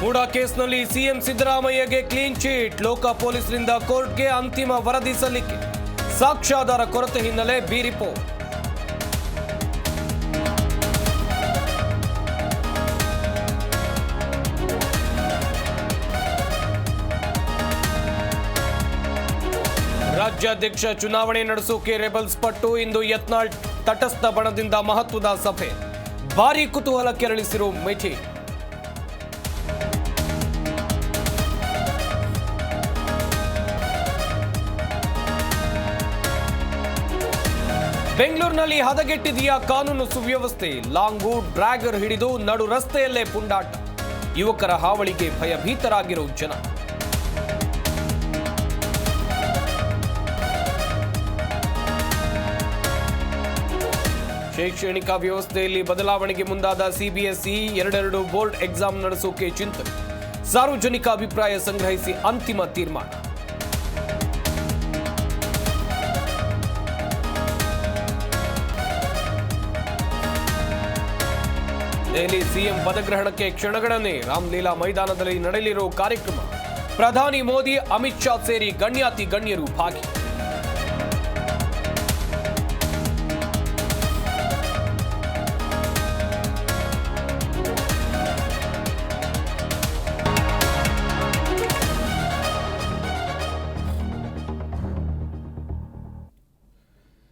ಮೂಡಾ ಕೇಸ್ನಲ್ಲಿ CM ಸಿದ್ದರಾಮಯ್ಯಗೆ clean chit. ಲೋಕ ಪೊಲೀಸರಿಂದ ಕೋರ್ಟ್ಗೆ ಅಂತಿಮ ವರದಿ ಸಲ್ಲಿಕೆ. ಸಾಕ್ಷ್ಯಾಧಾರ ಕೊರತೆ ಹಿನ್ನೆಲೆ ಬಿ ರಿಪೋರ್ಟ್. ರಾಜ್ಯಾಧ್ಯಕ್ಷ ಚುನಾವಣೆ ನಡೆಸೋಕೆ ರೆಬಲ್ಸ್ ಪಟ್ಟು. ಇಂದು ಯತ್ನಾಳ್ ತಟಸ್ಥ ಬಣದಿಂದ ಮಹತ್ವದ ಸಭೆ. ಭಾರೀ ಕುತೂಹಲ ಕೆರಳಿಸಿರೋ ಮೀಟಿಂಗ್. ಬೆಂಗಳೂರಿನಲ್ಲಿ ಹದಗೆಟ್ಟಿದೆಯಾ ಕಾನೂನು ಸುವ್ಯವಸ್ಥೆ. ಲಾಂಗು ಡ್ರ್ಯಾಗರ್ ಹಿಡಿದು ನಡು ರಸ್ತೆಯಲ್ಲೇ ಪುಂಡಾಟ. ಯುವಕರ ಹಾವಳಿಗೆ ಭಯಭೀತರಾಗಿರೋ ಜನ. ಶೈಕ್ಷಣಿಕ ವ್ಯವಸ್ಥೆಯಲ್ಲಿ ಬದಲಾವಣೆಗೆ ಮುಂದಾದ ಸಿಬಿಎಸ್ಇ ಎರಡೆರಡು ಬೋರ್ಡ್ ಎಕ್ಸಾಮ್ ನಡೆಸೋಕೆ ಚಿಂತನೆ. ಸಾರ್ವಜನಿಕ ಅಭಿಪ್ರಾಯ ಸಂಗ್ರಹಿಸಿ ಅಂತಿಮ ತೀರ್ಮಾನ. ದೆಹಲಿ ಸಿಎಂ ಪದಗ್ರಹಣಕ್ಕೆ ಕ್ಷಣಗಣನೆ. ರಾಮಲೀಲಾ ಮೈದಾನದಲ್ಲಿ ನಡೆಯಲಿರೋ ಕಾರ್ಯಕ್ರಮ. ಪ್ರಧಾನಿ ಮೋದಿ, ಅಮಿತ್ ಶಾ ಸೇರಿ ಗಣ್ಯಾತಿ ಗಣ್ಯರು ಭಾಗಿ.